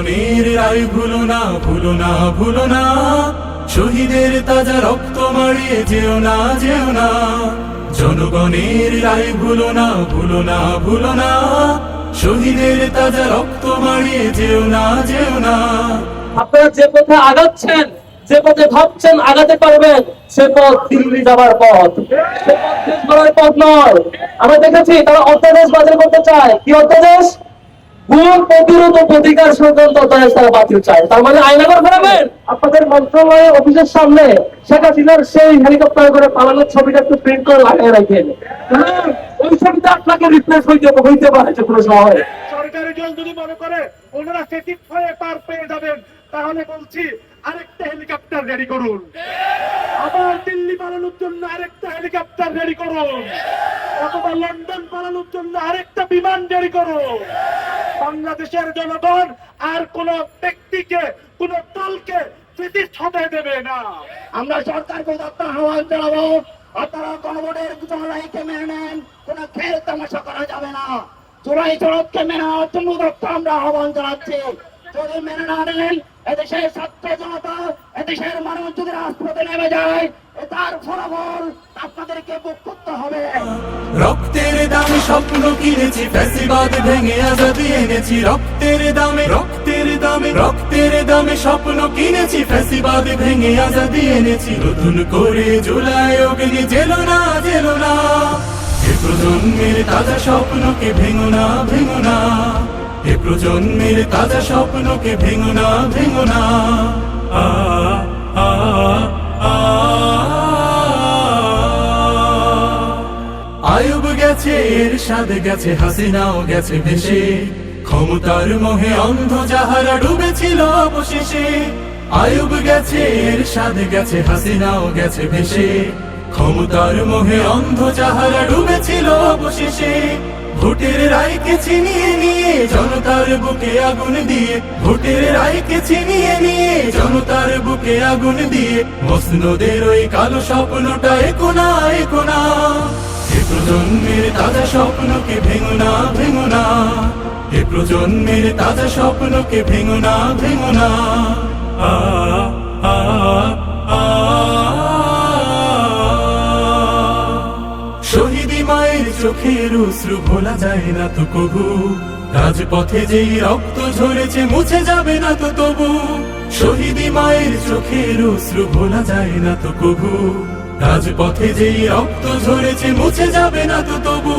জনগণের রায় ভুলো না, ভুলো না, ভুলো না। শহীদের তাজা রক্ত মারিয়ে যেও না, যেও না। জনগণের রায় ভুলো না, ভুলো না, ভুলো না। শহীদের তাজা রক্ত মারিয়ে যেও না, যেও না। আপনারা যে পথে আগাচ্ছেন, যে পথে ভাবছেন আগাতে পারবেন, সে পথ দিল্লি যাবার পথ, সে পথ দেশ গড়ার পথ নয়। আমরা দেখেছি তারা অধ্যাদেশ বাতিল করতে চায়। কি অধ্যাদেশ? গুম প্রতিরোধ ও প্রতিকার সংক্রান্ত অধ্যাদেশ তারা বাতিল চায়। তার মানে আইনাগর ফেরাবেন। আপনাদের মন্ত্রণালয়ের অফিসের সামনে শেখ হাসিনার সেই হেলিকপ্টার করে পালানোর ছবিটা একটু প্রিন্ট করে লাগিয়ে রাখেন। ওই ছবিটা আপনাকে রিপ্লেস হইতে পারে যে কোনো সময়। সরকারি দল যদি মনে করে ওনারা সেটিক হয়ে পার পেয়ে যাবেন, তাহলে বলছি আরেকটা হেলিকপ্টার রেডি করুন। আবার দিল্লি পালানোর জন্য আরেকটা হেলিকপ্টার রেডি করুন, অথবা লন্ডন পালানোর জন্য আরেকটা বিমান রেডি করুন। বাংলাদেশের জনগণ আর কোন ব্যক্তিকে, কোন দলকে ফেসিস্ট হতে দেবে না। আমরা সরকারকে আহ্বান জানাবো, আপনারা গণভোটের জুলাইকে মেনে নেন, কোন খেল তামাশা করা যাবে না। জুলাই শরৎকে মেনে নেওয়ার জন্য আমরা আহ্বান জানাচ্ছি। যদি মেনে না নেন, এদেশের ছাত্র জনতা, এদেশের মানুষ যদি রাজপথে নেমে যায়, তার ফলাফল আপনাদেরকে ভোগ করতে হবে। রক্তের দামে স্বপ্ন কিনেছি, ফ্যাসিবাদ ভেঙে আজাদি এনেছি। রক্তের দামে, রক্তের দামে, রক্তের দামে স্বপ্ন কিনেছি, ফ্যাসিবাদ ভেঙে আজাদি এনেছি। নতুন করে জুলাই অগ্নি জেলো না, জেলো না। এ প্রজন্মের তাজা স্বপ্নকে ভেঙো না, ভেঙো না। এ প্রজন্মের তাজা স্বপ্নকে ভেঙো না, ভেঙো না। আ আ আ আয়ুব গেছে, এরশাদ গেছে, হাসিনাও গেছে ভেসে। ক্ষমতার মোহে অন্ধ যাহারা ডুবেছিল অবশেষে। আয়ুব গেছে, এরশাদ গেছে, হাসিনাও গেছে ভেসে। ক্ষমতার মোহে অন্ধ যাহারা ডুবেছিল অবশেষে। ভোটের রায়কে ছিনিয়ে নিয়ে জনতার বুকে আগুন দিয়ে, ভোটের রায়কে ছিনিয়ে নিয়ে জনতার বুকে আগুন দিয়ে। মসনদের ওই কালো স্বপ্নটা একোনা, একোনা। এ প্রজন্মের তাজা স্বপ্নকে ভেঙো না, ভেঙো না। এ প্রজন্মের তাজা স্বপ্নকে ভেঙো না, ভেঙো না। আ আ আ শহীদি মায়ের চোখের অশ্রু ভোলা যায় না তো কবু। রাজপথে যেই রক্ত ঝরেছে মুছে যাবে না তো তবু। শহীদি মায়ের চোখের অশ্রু ভোলা যায় না তো কবু। রাজপথে যেই রক্ত ঝরেছে মুছে যাবে না তো তবু।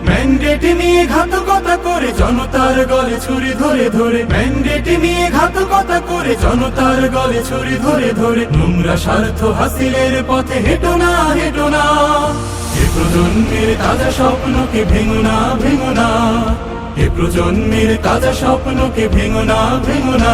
ম্যান্ডেট নিয়ে ঘাতকতা করে জনতার গলে ছুরি ধরে ধরে, ম্যান্ডেট নিয়ে ঘাতকতা করে জনতার গলে ছুরি ধরে ধরে। নোংরা স্বার্থ হাসিলের পথে হেঁটো না, হেঁটো না। এ প্রজন্মের তাজা স্বপ্নকে ভেঙো না, ভেঙো না। এ প্রজন্মের তাজা স্বপ্নকে ভেঙো না, ভেঙো না।